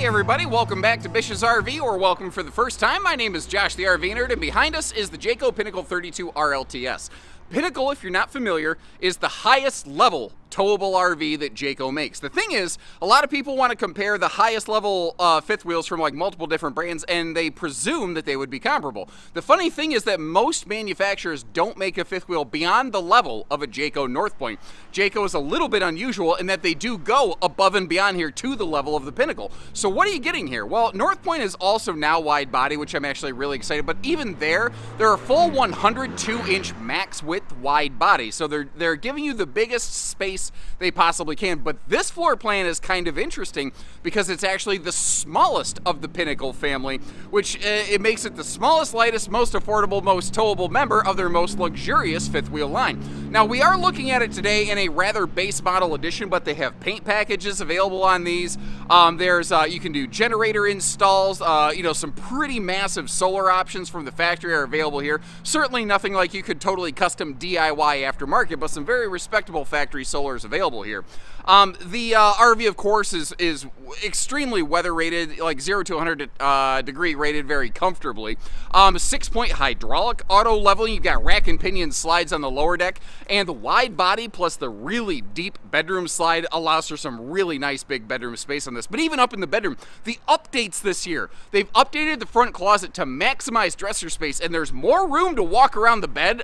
Hey everybody, welcome back to Bish's RV, or welcome for the first time. My name is Josh the RV Nerd, and behind us is the Jayco Pinnacle 32RLTS. Pinnacle, if you're not familiar, is the highest level towable RV that Jayco makes. The thing is, a lot of people want to compare the highest level fifth wheels from like multiple different brands, and they presume that they would be comparable. The funny thing is that most manufacturers don't make a fifth wheel beyond the level of a Jayco North Point. Jayco is a little bit unusual in that they do go above and beyond here to the level of the Pinnacle. So what are you getting here? Well, North Point is also now wide body, which I'm actually really excited, but even there are full 102-inch max width wide body. So they're giving you the biggest space they possibly can. But this floor plan is kind of interesting because it's actually the smallest of the Pinnacle family, which it makes it the smallest, lightest, most affordable, most towable member of their most luxurious fifth wheel line. Now, we are looking at it today in a rather base model edition, but they have paint packages available on these. You can do generator installs, some pretty massive solar options from the factory are available here. Certainly nothing like you could totally custom DIY aftermarket, but some very respectable factory solar is available here. The RV, of course, is extremely weather rated, like 0 to 100 degree rated very comfortably. 6-point hydraulic auto leveling. You've got rack and pinion slides on the lower deck, and the wide body plus the really deep bedroom slide allows for some really nice big bedroom space on this. But even up in the bedroom, the updates this year, they've updated the front closet to maximize dresser space, and there's more room to walk around the bed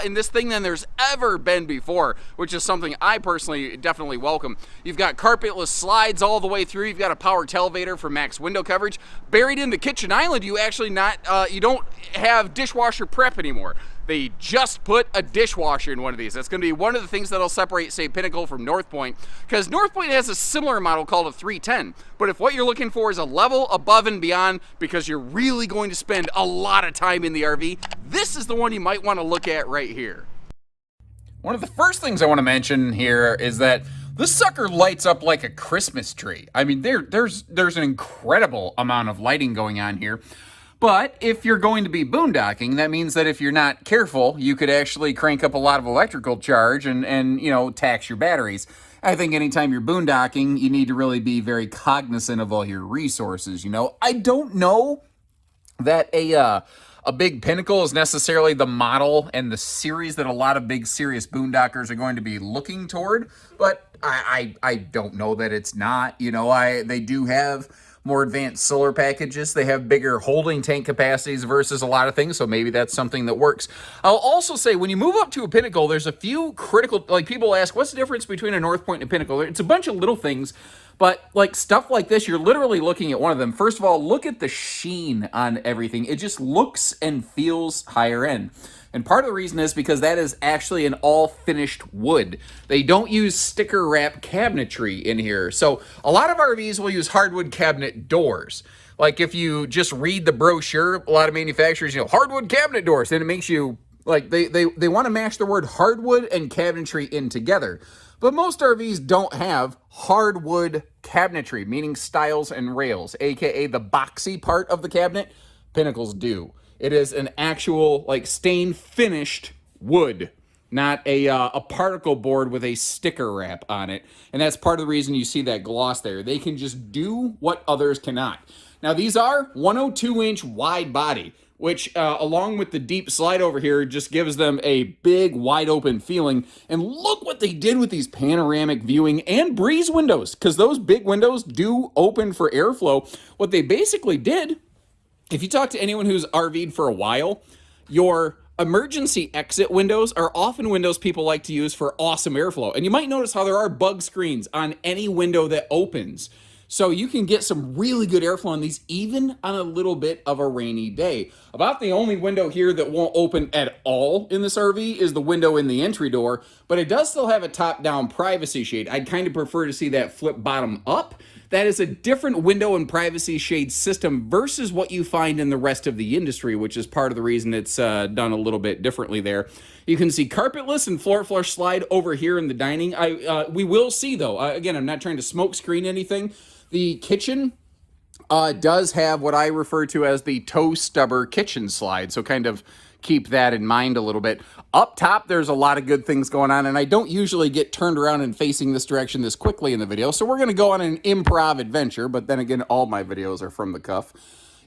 in this thing than there's ever been before, which is something I personally definitely welcome. You've got carpetless slides all the way through. You've got a power televator for max window coverage. Buried in the kitchen island, you don't have dishwasher prep anymore. They just put a dishwasher in one of these. That's going to be one of the things that'll separate, say, Pinnacle from North Point, because North Point has a similar model called a 310. But if what you're looking for is a level above and beyond because you're really going to spend a lot of time in the RV, this is the one you might want to look at right here. One of the first things I want to mention here is that this sucker lights up like a Christmas tree. I mean, there's an incredible amount of lighting going on here. But if you're going to be boondocking, that means that if you're not careful, you could actually crank up a lot of electrical charge and tax your batteries. I think anytime you're boondocking, you need to really be very cognizant of all your resources. I don't know that a big Pinnacle is necessarily the model and the series that a lot of big serious boondockers are going to be looking toward, but I don't know that it's not. They do have more advanced solar packages. They have bigger holding tank capacities versus a lot of things, so maybe that's something that works. I'll also say, when you move up to a Pinnacle, there's a few critical, like people ask, what's the difference between a North Point and a Pinnacle? It's a bunch of little things, but like stuff like this, you're literally looking at one of them. First of all, look at the sheen on everything. It just looks and feels higher end. And part of the reason is because that is actually an all finished wood. They don't use sticker wrap cabinetry in here. So a lot of RVs will use hardwood cabinet doors. Like if you just read the brochure, a lot of manufacturers, hardwood cabinet doors, and it makes you like, they want to mash the word hardwood and cabinetry in together. But most RVs don't have hardwood cabinetry, meaning stiles and rails, aka the boxy part of the cabinet. Pinnacles do. It is an actual, stain finished wood, not a particle board with a sticker wrap on it. And that's part of the reason you see that gloss there. They can just do what others cannot. Now, these are 102-inch wide body, which along with the deep slide over here just gives them a big, wide open feeling. And look what they did with these panoramic viewing and breeze windows, because those big windows do open for airflow. What they basically did, if you talk to anyone who's RV'd for a while, your emergency exit windows are often windows people like to use for awesome airflow. And you might notice how there are bug screens on any window that opens. So you can get some really good airflow on these, even on a little bit of a rainy day. About the only window here that won't open at all in this RV is the window in the entry door, but it does still have a top-down privacy shade. I'd kind of prefer to see that flip bottom up. That is a different window and privacy shade system versus what you find in the rest of the industry, which is part of the reason it's done a little bit differently there. You can see carpetless and floor flush slide over here in the dining. We will see, though, again, I'm not trying to smoke screen anything. The kitchen does have what I refer to as the toe stubber kitchen slide. So kind of keep that in mind a little bit. Up top, there's a lot of good things going on, and I don't usually get turned around and facing this direction this quickly in the video, so we're going to go on an improv adventure, but then again, all my videos are from the cuff.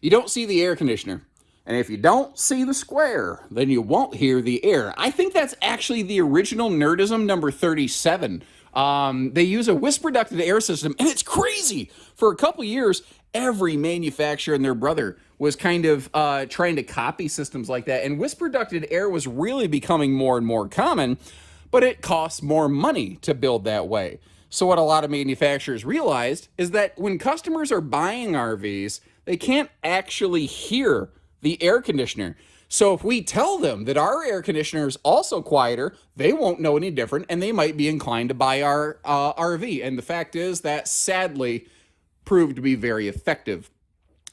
You don't see the air conditioner. And if you don't see the square, then you won't hear the air. I think that's actually the original Nerdism number 37. They use a whisper ducted air system, and it's crazy. For a couple years, every manufacturer and their brother was kind of trying to copy systems like that. And whisper ducted air was really becoming more and more common, but it costs more money to build that way. So what a lot of manufacturers realized is that when customers are buying RVs, they can't actually hear the air conditioner. So if we tell them that our air conditioner is also quieter, they won't know any different, and they might be inclined to buy our RV. And the fact is that sadly proved to be very effective.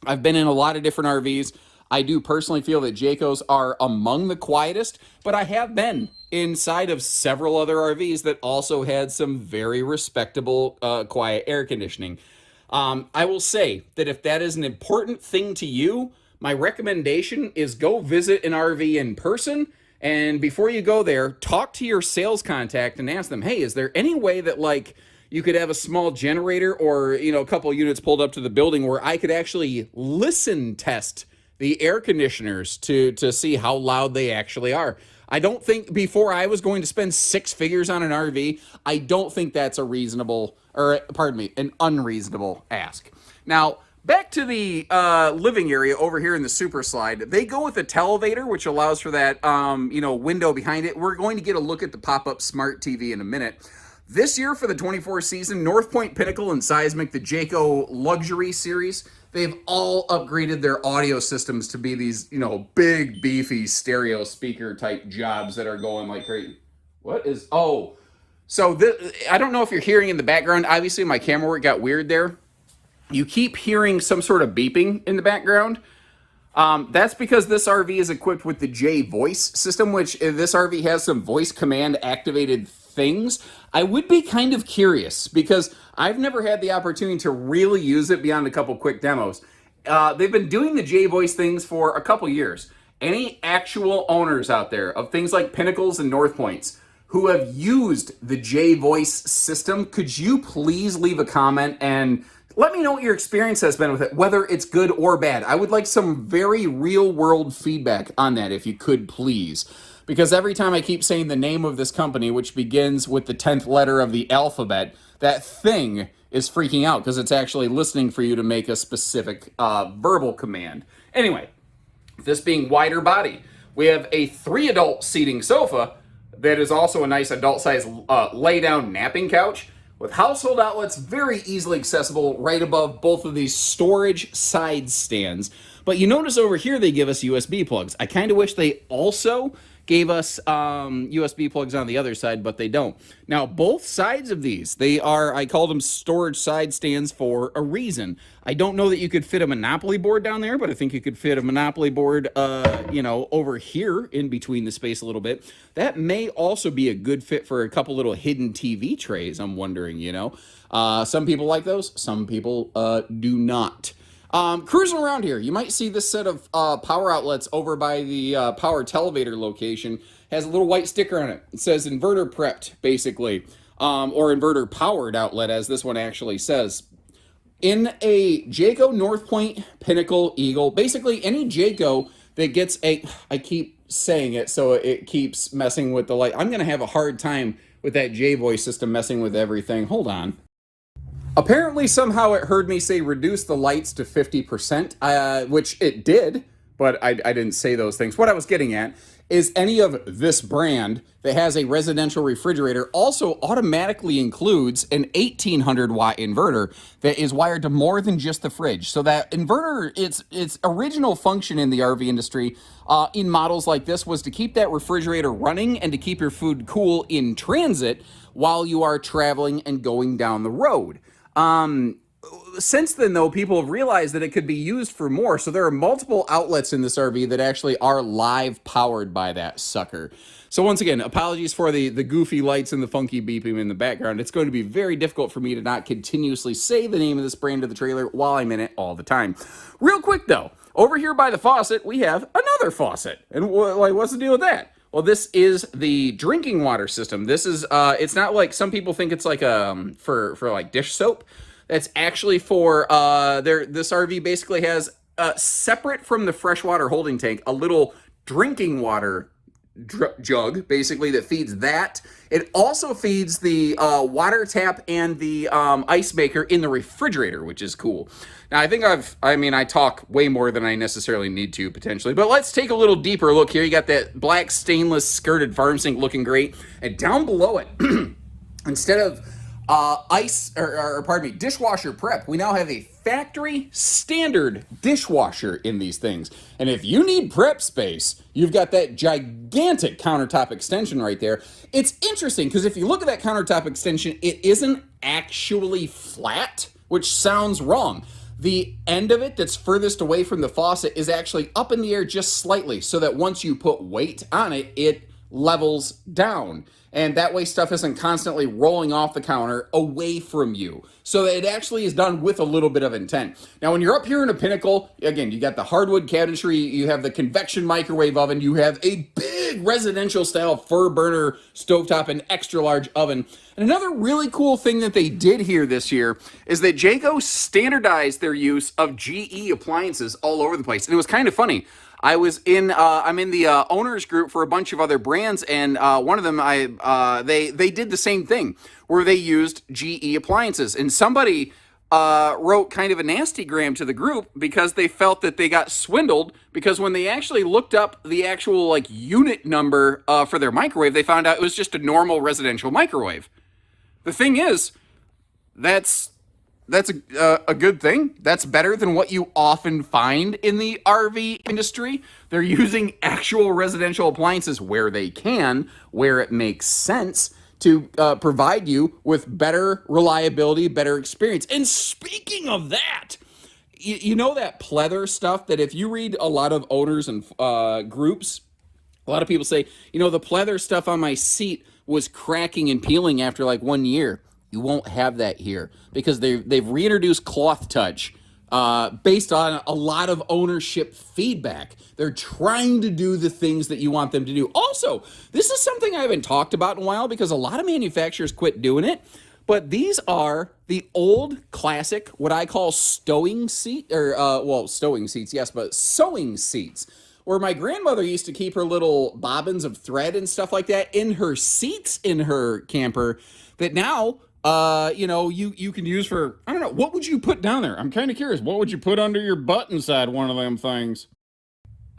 I've been in a lot of different RVs. I do personally feel that Jaycos are among the quietest, but I have been inside of several other RVs that also had some very respectable quiet air conditioning. I will say that if that is an important thing to you, my recommendation is go visit an RV in person, and before you go there, talk to your sales contact and ask them, hey, is there any way that like you could have a small generator or, you know, a couple units pulled up to the building where I could actually listen test the air conditioners to see how loud they actually are. I don't think before I was going to spend six figures on an RV, I don't think that's a reasonable, or pardon me, an unreasonable ask. Now, back to the living area over here in the Super Slide. They go with the televator, which allows for that, window behind it. We're going to get a look at the pop-up smart TV in a minute. This year for the 24 season, North Point, Pinnacle, and Seismic, the Jayco Luxury Series, they've all upgraded their audio systems to be these, big, beefy stereo speaker type jobs that are going like crazy. What is, so I don't know if you're hearing in the background. Obviously, my camera work got weird there. You keep hearing some sort of beeping in the background. That's because this RV is equipped with the J voice system, which this RV has some voice command activated things. I would be kind of curious because I've never had the opportunity to really use it beyond a couple quick demos. They've been doing the J voice things for a couple years. Any actual owners out there of things like Pinnacles and North Points who have used the J voice system, could you please leave a comment and let me know what your experience has been with it, whether it's good or bad. I would like some very real-world feedback on that, if you could, please. Because every time I keep saying the name of this company, which begins with the 10th letter of the alphabet, that thing is freaking out because it's actually listening for you to make a specific verbal command. Anyway, this being wider body, we have a 3-adult seating sofa that is also a nice adult-sized lay-down napping couch, with household outlets very easily accessible right above both of these storage side stands. But you notice over here they give us USB plugs. I kind of wish they also gave us USB plugs on the other side, but they don't. Now, both sides of these, I call them storage side stands for a reason. I don't know that you could fit a Monopoly board down there, but I think you could fit a Monopoly board, over here in between the space a little bit. That may also be a good fit for a couple little hidden TV trays, I'm wondering, Some people like those, some people do not. Cruising around here, you might see this set of power outlets over by the power televator location. Has a little white sticker on it. It says inverter prepped, basically, or inverter powered outlet, as this one actually says. In a Jayco, North Point, Pinnacle, Eagle, basically any Jayco that gets I keep saying it so it keeps messing with the light. I'm going to have a hard time with that J-voice system messing with everything. Hold on. Apparently, somehow it heard me say reduce the lights to 50%, which it did, but I didn't say those things. What I was getting at is any of this brand that has a residential refrigerator also automatically includes an 1800-watt inverter that is wired to more than just the fridge. So that inverter, its original function in the RV industry in models like this was to keep that refrigerator running and to keep your food cool in transit while you are traveling and going down the road. Since then, though, people have realized that it could be used for more. So there are multiple outlets in this RV that actually are live powered by that sucker. So once again, apologies for the goofy lights and the funky beeping in the background. It's going to be very difficult for me to not continuously say the name of this brand of the trailer while I'm in it all the time. Real quick, though, Over here by the faucet, we have another faucet. And like, what's the deal with that? Well, this is the drinking water system. This is, it's not like some people think it's like for like dish soap. That's actually for, this RV basically has, separate from the freshwater holding tank, a little drinking water jug, basically, that feeds that. It also feeds the water tap and the ice maker in the refrigerator, which is cool. Now, I talk way more than I necessarily need to, potentially, but let's take a little deeper look here. You got that black stainless skirted farm sink looking great, and down below it, instead of dishwasher prep, we now have a factory standard dishwasher in these things. And if you need prep space, you've got that gigantic countertop extension right there. It's interesting because if you look at that countertop extension, it isn't actually flat, which sounds wrong. The end of it that's furthest away from the faucet is actually up in the air just slightly, so that once you put weight on it, it levels down. And that way stuff isn't constantly rolling off the counter away from you. So it actually is done with a little bit of intent. Now, when you're up here in a Pinnacle, again, you got the hardwood cabinetry, you have the convection microwave oven, you have a big residential style fur burner stovetop and extra large oven. And another really cool thing that they did here this year is that Jayco standardized their use of GE appliances all over the place. And it was kind of funny. I'm in the owners group for a bunch of other brands, and one of them, they did the same thing where they used GE appliances, and somebody wrote kind of a nasty gram to the group because they felt that they got swindled, because when they actually looked up the actual like unit number for their microwave, they found out it was just a normal residential microwave. The thing is, that's a good thing. That's better than what you often find in the RV industry. They're using actual residential appliances where they can, where it makes sense, to provide you with better reliability, better experience. And speaking of that, you know that pleather stuff that if you read a lot of owners and groups, a lot of people say, the pleather stuff on my seat was cracking and peeling after like 1 year. You won't have that here because they've reintroduced Cloth Touch based on a lot of ownership feedback. They're trying to do the things that you want them to do. Also, this is something I haven't talked about in a while because a lot of manufacturers quit doing it. But these are the old classic, what I call stowing seat, or stowing seats, yes, but sewing seats, where my grandmother used to keep her little bobbins of thread and stuff like that in her seats in her camper that now you can use for, I don't know, what would you put down there? I'm kind of curious. What would you put under your butt inside one of them things?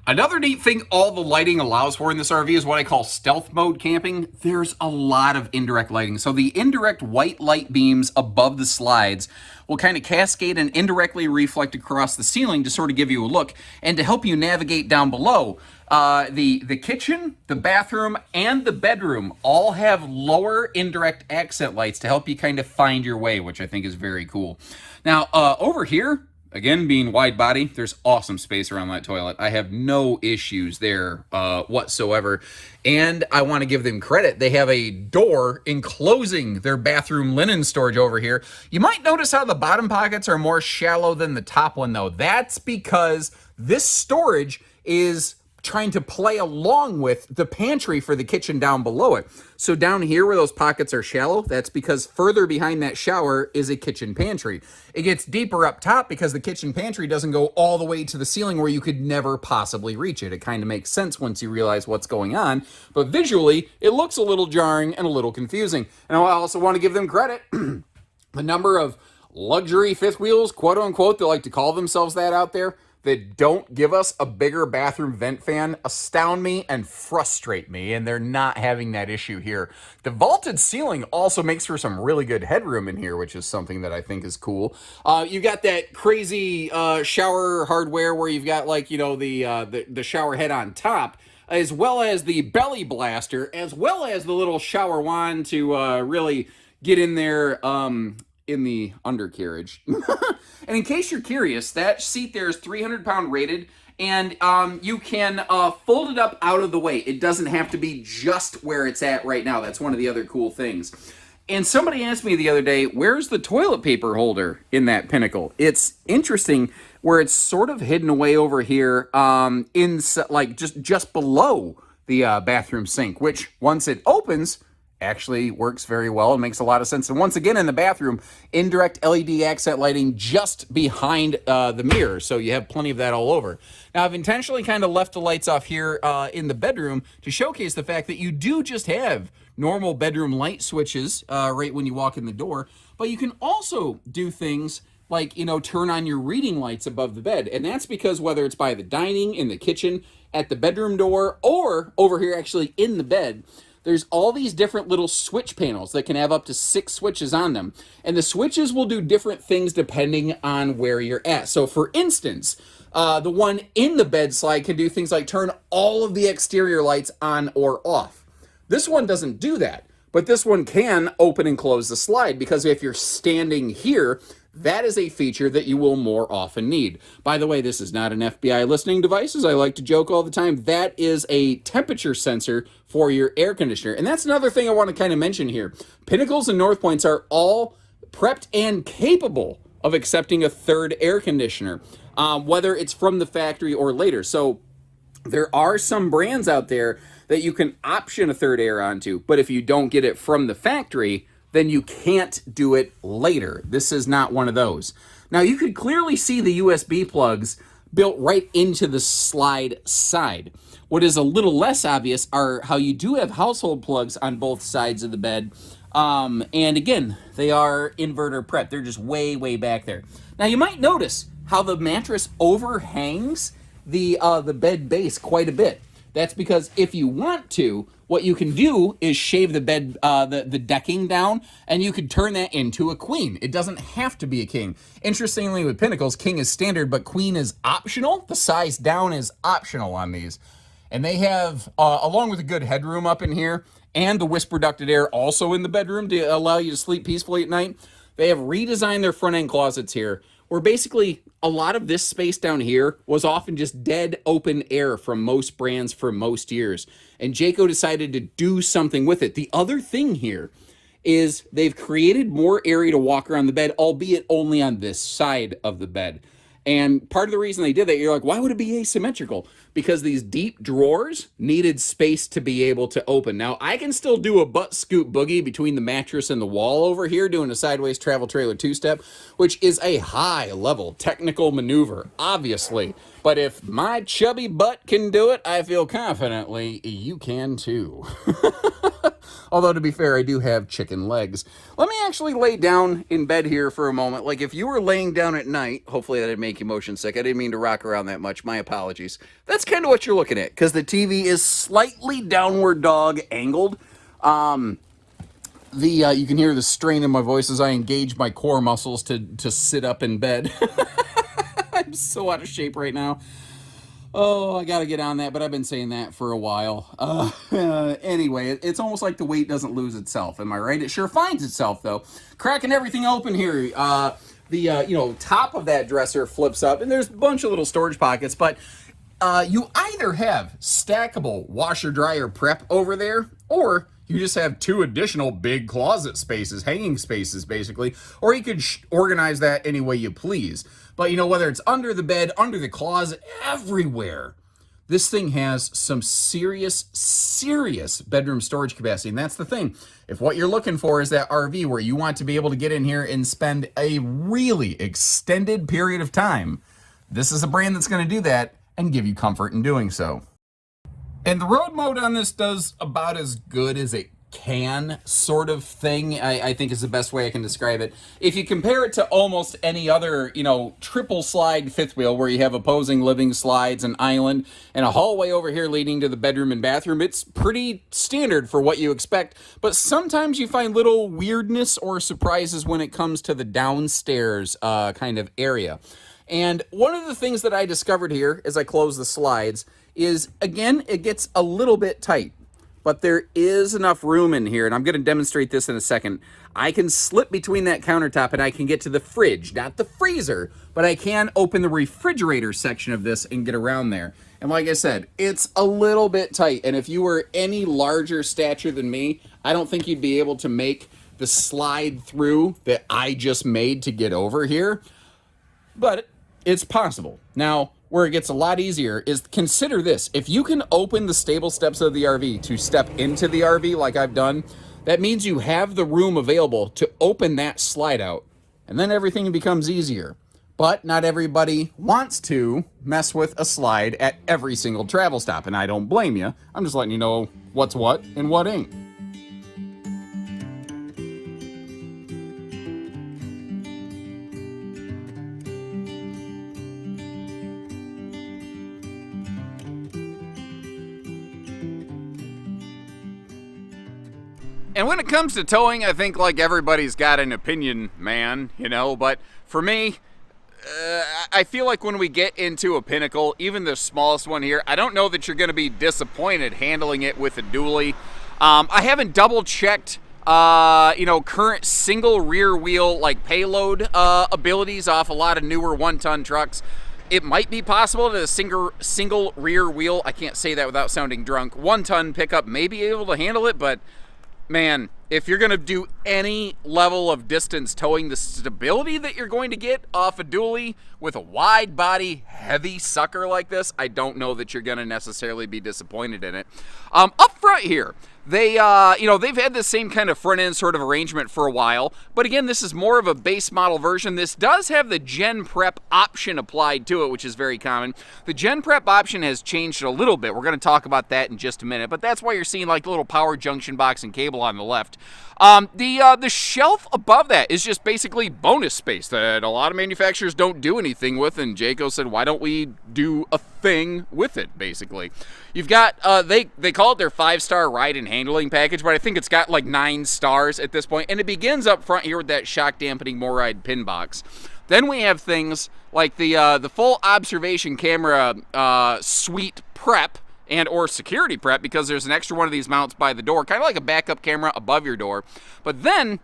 Another neat thing all the lighting allows for in this RV is what I call stealth mode camping. There's a lot of indirect lighting. So the indirect white light beams above the slides will kind of cascade and indirectly reflect across the ceiling to sort of give you a look and to help you navigate down below. The kitchen, the bathroom, and the bedroom all have lower indirect accent lights to help you kind of find your way, which I think is very cool. Now, over here, again, being wide body, there's awesome space around that toilet. I have no issues there whatsoever. And I want to give them credit. They have a door enclosing their bathroom linen storage over here. You might notice how the bottom pockets are more shallow than the top one, though. That's because this storage is trying to play along with the pantry for the kitchen down below it. So down here where those pockets are shallow, that's because further behind that shower is a kitchen pantry. It gets deeper up top because the kitchen pantry doesn't go all the way to the ceiling where you could never possibly reach it. It kind of makes sense once you realize what's going on, but visually it looks a little jarring and a little confusing. And I also want to give them credit. The number of luxury fifth wheels, quote unquote, they like to call themselves that out there, that don't give us a bigger bathroom vent fan astound me and frustrate me, and they're not having that issue here. The vaulted ceiling also makes for some really good headroom in here, which is something that I think is cool. You got that crazy shower hardware where you've got like, the shower head on top, as well as the belly blaster, as well as the little shower wand to really get in there in the undercarriage. And in case you're curious, that seat there is 300-pound rated, and you can fold it up out of the way. It doesn't have to be just where it's at right now. That's one of the other cool things. And somebody asked me the other day, where's the toilet paper holder in that Pinnacle? It's interesting. where it's sort of hidden away over here in like just below the bathroom sink, which once it opens actually works very well and makes a lot of sense. And once again, in the bathroom, indirect LED accent lighting just behind the mirror, so you have plenty of that all over. Now, I've intentionally kind of left the lights off here in the bedroom to showcase the fact that you do just have normal bedroom light switches right when you walk in the door, but you can also do things like, you know, turn on your reading lights above the bed. And that's because whether it's by the dining, in the kitchen, at the bedroom door, or over here actually in the bed, there's all these different little switch panels that can have up to 6 switches on them. And the switches will do different things depending on where you're at. So for instance, the one in the bed slide can do things like turn all of the exterior lights on or off. This one doesn't do that, but this one can open and close the slide, because if you're standing here, that is a feature that you will more often need. By the way, this is not an FBI listening device, as I like to joke all the time. That is a temperature sensor for your air conditioner. And that's another thing I want to kind of mention here. Pinnacles and North Points are all prepped and capable of accepting a third air conditioner, whether it's from the factory or later. So there are some brands out there that you can option a third air onto, but if you don't get it from the factory, then you can't do it later. This is not one of those. Now, you could clearly see the USB plugs built right into the slide side. What is a little less obvious are how you do have household plugs on both sides of the bed. And again, they are inverter prep. They're just way, way back there. Now, you might notice how the mattress overhangs the bed base quite a bit. That's because if you want to, what you can do is shave the bed, the decking down, and you could turn that into a queen. It doesn't have to be a king. Interestingly, with Pinnacles, king is standard, but queen is optional. The size down is optional on these. And they have, along with a good headroom up in here, and the whisper ducted air also in the bedroom to allow you to sleep peacefully at night, they have redesigned their front end closets here, where basically a lot of this space down here was often just dead open air from most brands for most years. And Jayco decided to do something with it. The other thing here is they've created more area to walk around the bed, albeit only on this side of the bed. And part of the reason they did that, you're like, why would it be asymmetrical? Because these deep drawers needed space to be able to open. Now, I can still do a butt scoop boogie between the mattress and the wall over here, doing a sideways travel trailer two-step, which is a high-level technical maneuver, obviously. But if my chubby butt can do it, I feel confidently you can too. Although, to be fair, I do have chicken legs. Let me actually lay down in bed here for a moment. Like, if you were laying down at night, hopefully that didn't make you motion sick. I didn't mean to rock around that much. My apologies. That's kind of what you're looking at, because the TV is slightly downward dog angled. You can hear the strain in my voice as I engage my core muscles to sit up in bed. I'm so out of shape right now. Oh, I got to get on that, but I've been saying that for a while. Anyway, it's almost like the weight doesn't lose itself. Am I right? It sure finds itself, though. Cracking everything open here. The top of that dresser flips up, and there's a bunch of little storage pockets, but you either have stackable washer-dryer prep over there, or you just have 2 additional big closet spaces, hanging spaces, basically, or you could organize that any way you please. But, whether it's under the bed, under the closet, everywhere, this thing has some serious bedroom storage capacity. And that's the thing. If what you're looking for is that RV where you want to be able to get in here and spend a really extended period of time, this is a brand that's going to do that and give you comfort in doing so. And the road mode on this does about as good as it can, sort of thing, I think is the best way I can describe it. If you compare it to almost any other, triple slide fifth wheel where you have opposing living slides, an island, and a hallway over here leading to the bedroom and bathroom, it's pretty standard for what you expect. But sometimes you find little weirdness or surprises when it comes to the downstairs kind of area. And one of the things that I discovered here as I close the slides is, again, it gets a little bit tight. But there is enough room in here, and I'm going to demonstrate this in a second. I can slip between that countertop and I can get to the fridge, not the freezer, but I can open the refrigerator section of this and get around there. And like I said, it's a little bit tight, and if you were any larger stature than me, I don't think you'd be able to make the slide through that I just made to get over here. But it's possible. Now, where it gets a lot easier is, consider this. If you can open the stable steps of the RV to step into the RV like I've done, that means you have the room available to open that slide out, and then everything becomes easier. But not everybody wants to mess with a slide at every single travel stop, and I don't blame you. I'm just letting you know what's what and what ain't. And when it comes to towing, I think like everybody's got an opinion, man, you know, but for me, I feel like when we get into a Pinnacle, even the smallest one here, I don't know that you're going to be disappointed handling it with a dually. I haven't double checked, current single rear wheel like payload abilities off a lot of newer 1-ton trucks. It might be possible that a single rear wheel, I can't say that without sounding drunk, 1-ton pickup may be able to handle it, but man, if you're going to do any level of distance towing, the stability that you're going to get off a dually with a wide body, heavy sucker like this, I don't know that you're going to necessarily be disappointed in it. Up front here, they've had the same kind of front end sort of arrangement for a while, but again, this is more of a base model version. This does have the Gen Prep option applied to it, which is very common. The Gen Prep option has changed a little bit. We're going to talk about that in just a minute, but that's why you're seeing like the little power junction box and cable on the left. The shelf above that is just basically bonus space that a lot of manufacturers don't do anything with, and Jayco said, why don't we do a thing with it, basically. You've got, they call it their 5-star ride and handling package, but I think it's got like 9 stars at this point, and it begins up front here with that shock dampening MORryde pin box. Then we have things like the full observation camera suite prep, and or security prep, because there's an extra one of these mounts by the door, kind of like a backup camera above your door. But then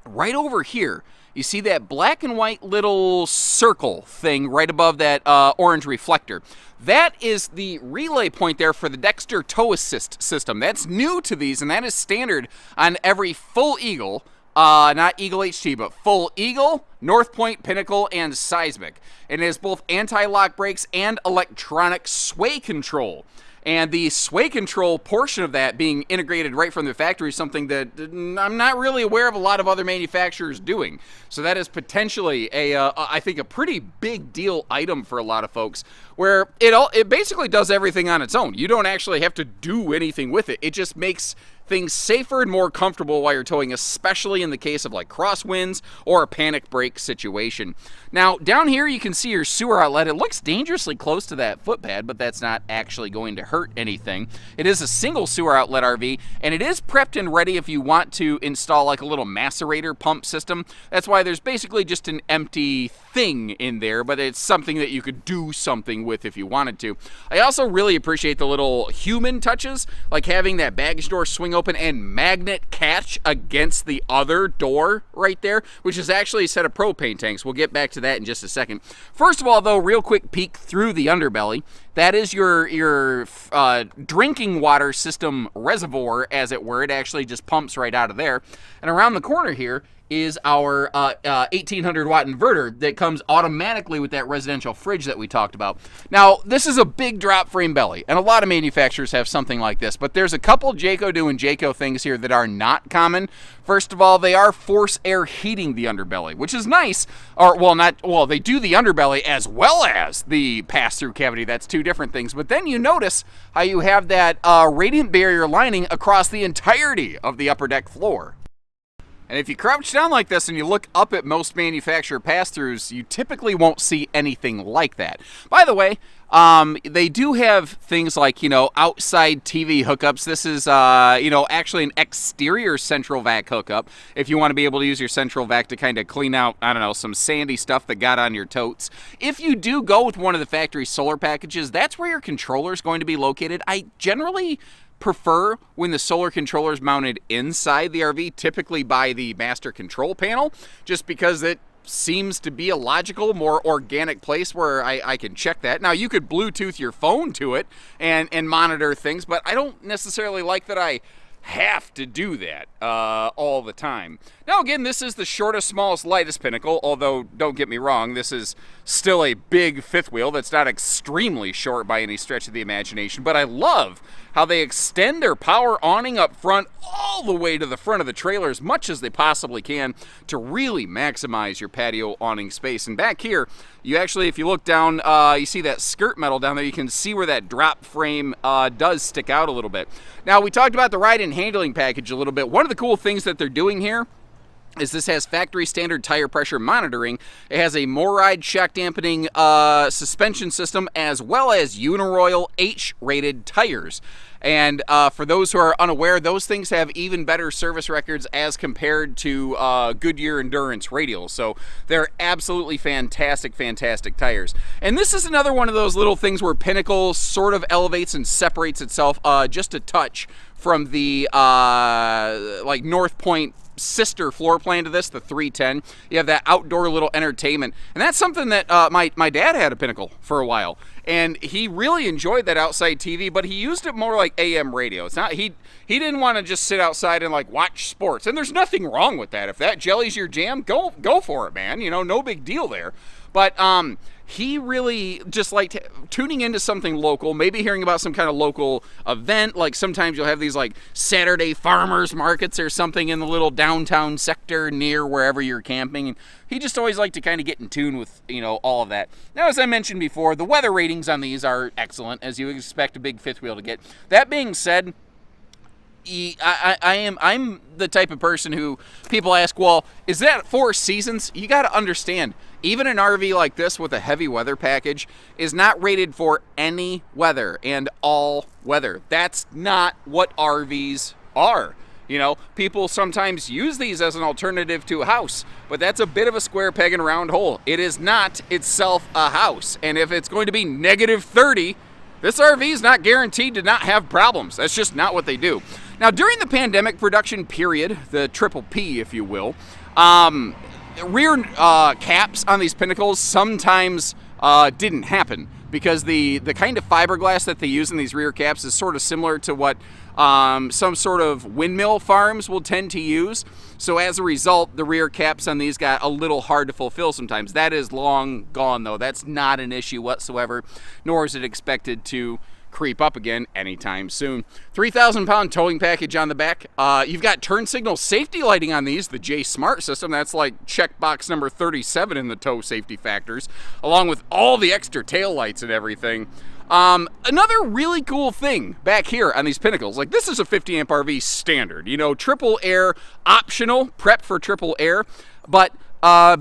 right over here, you see that black and white little circle thing right above that orange reflector. That is the relay point there for the Dexter Tow Assist system. That's new to these, and that is standard on every full Eagle, not Eagle HT, but full Eagle, North Point, Pinnacle, and Seismic. It has both anti-lock brakes and electronic sway control. And the sway control portion of that being integrated right from the factory is something that I'm not really aware of a lot of other manufacturers doing. So that is potentially I think a pretty big deal item for a lot of folks, where it basically does everything on its own. You don't actually have to do anything with it. It just makes things safer and more comfortable while you're towing, especially in the case of like crosswinds or a panic brake situation. Now, down here you can see your sewer outlet. It looks dangerously close to that footpad, but that's not actually going to hurt anything. It is a single sewer outlet RV, and it is prepped and ready if you want to install like a little macerator pump system. That's why there's basically just an empty thing in there, but it's something that you could do something with if you wanted to. I also really appreciate the little human touches, like having that baggage door swing open and magnet catch against the other door right there, which is actually a set of propane tanks. We'll get back to that in just a second. First of all, though, real quick peek through the underbelly. That is your drinking water system reservoir, as it were. It actually just pumps right out of there. And around the corner here is our 1800 watt inverter that comes automatically with that residential fridge that we talked about. Now, this is a big drop frame belly, and a lot of manufacturers have something like this, but there's a couple Jayco doing Jayco things here that are not common. First of all, they are force air heating the underbelly, which is nice. They do the underbelly as well as the pass-through cavity. That's two different things. But then you notice how you have that radiant barrier lining across the entirety of the upper deck floor. And if you crouch down like this and you look up at most manufacturer pass-throughs, you typically won't see anything like that. By the way, they do have things like, outside TV hookups. This is, actually an exterior central vac hookup if you want to be able to use your central vac to kind of clean out, some sandy stuff that got on your totes. If you do go with one of the factory solar packages, that's where your controller is going to be located. I generally prefer when the solar controller is mounted inside the RV, typically by the master control panel, just because it seems to be a logical, more organic place where I can check that. Now, you could Bluetooth your phone to it and monitor things, but I don't necessarily like that I have to do that all the time. Now again, this is the shortest, smallest, lightest Pinnacle, although don't get me wrong, this is still a big fifth wheel that's not extremely short by any stretch of the imagination, but I love how they extend their power awning up front all the way to the front of the trailer as much as they possibly can to really maximize your patio awning space. And back here, you actually, if you look down, you see that skirt metal down there, you can see where that drop frame does stick out a little bit. Now, we talked about the ride and handling package a little bit. One of the cool things that they're doing here is this has factory standard tire pressure monitoring. It has a MORride shock dampening suspension system as well as Uniroyal H-rated tires. And for those who are unaware, those things have even better service records as compared to Goodyear Endurance radials. So they're absolutely fantastic, fantastic tires. And this is another one of those little things where Pinnacle sort of elevates and separates itself just a touch from the like North Point sister floor plan to this, the 310. You have that outdoor little entertainment, and that's something that my dad had a Pinnacle for a while, and he really enjoyed that outside TV, but he used it more like AM radio. It's not he didn't want to just sit outside and like watch sports, and there's nothing wrong with that. If that jelly's your jam, go for it, man. You know, no big deal there. But he really just liked tuning into something local, maybe hearing about some kind of local event. Like sometimes you'll have these like Saturday farmers markets or something in the little downtown sector near wherever you're camping. And he just always liked to kind of get in tune with, you know, all of that. Now, as I mentioned before, the weather ratings on these are excellent, as you expect a big fifth wheel to get. That being said, I'm the type of person who people ask, well, is that 4 seasons? You got to understand, even an RV like this with a heavy weather package is not rated for any weather and all weather. That's not what RVs are. You know, people sometimes use these as an alternative to a house, but that's a bit of a square peg in a round hole. It is not itself a house. And if it's going to be -30, this RV is not guaranteed to not have problems. That's just not what they do. Now, during the pandemic production period, the triple P, if you will, rear caps on these Pinnacles sometimes didn't happen because the kind of fiberglass that they use in these rear caps is sort of similar to what some sort of windmill farms will tend to use. So as a result, the rear caps on these got a little hard to fulfill sometimes. That is long gone, though. That's not an issue whatsoever, nor is it expected to creep up again anytime soon. 3,000-pound towing package on the back. You've got turn signal safety lighting on these, the J Smart system. That's like checkbox number 37 in the tow safety factors, along with all the extra tail lights and everything. Another really cool thing back here on these Pinnacles, like this is a 50 amp RV standard, you know, triple air optional, prep for triple air, but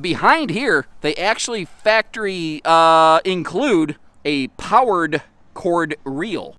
behind here, they actually factory include a powered cord reel.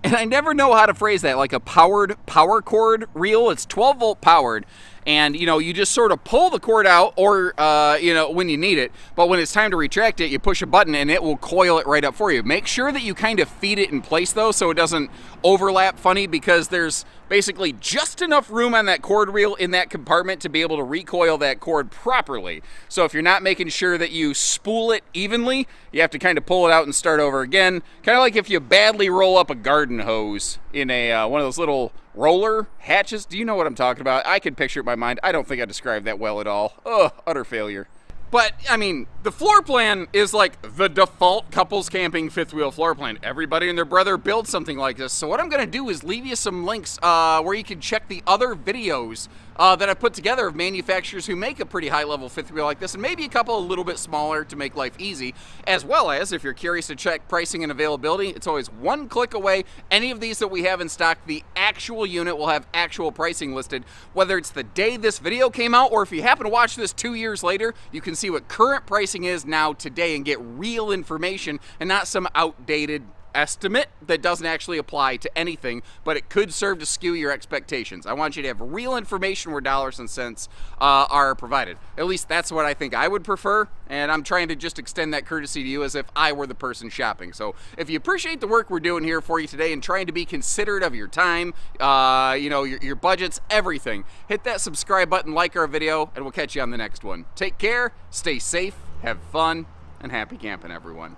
And I never know how to phrase that, like a powered power cord reel. It's 12 volt powered, and you know, you just sort of pull the cord out, or you know, when you need it, but when it's time to retract it, you push a button and it will coil it right up for you. Make sure that you kind of feed it in place though, so it doesn't overlap funny, because there's basically just enough room on that cord reel in that compartment to be able to recoil that cord properly. So if you're not making sure that you spool it evenly, you have to kind of pull it out and start over again. Kind of like if you badly roll up a garden hose in a one of those little roller hatches. Do you know what I'm talking about? I can picture it in my mind. I don't think I described that well at all. Ugh, utter failure. But, I mean, the floor plan is like the default couples camping fifth wheel floor plan. Everybody and their brother builds something like this. So what I'm going to do is leave you some links where you can check the other videos that I put together of manufacturers who make a pretty high level fifth wheel like this, and maybe a couple a little bit smaller to make life easy, as well as if you're curious to check pricing and availability, it's always one click away. Any of these that we have in stock, the actual unit will have actual pricing listed, whether it's the day this video came out, or if you happen to watch this 2 years later, you can see what current pricing is now today and get real information and not some outdated estimate that doesn't actually apply to anything, but it could serve to skew your expectations. I want you to have real information where dollars and cents are provided. At least that's what I think I would prefer, and I'm trying to just extend that courtesy to you as if I were the person shopping. So if you appreciate the work we're doing here for you today and trying to be considerate of your time, you know, your budgets, everything, hit that subscribe button, like our video, and we'll catch you on the next one. Take care, stay safe, have fun, and happy camping, everyone.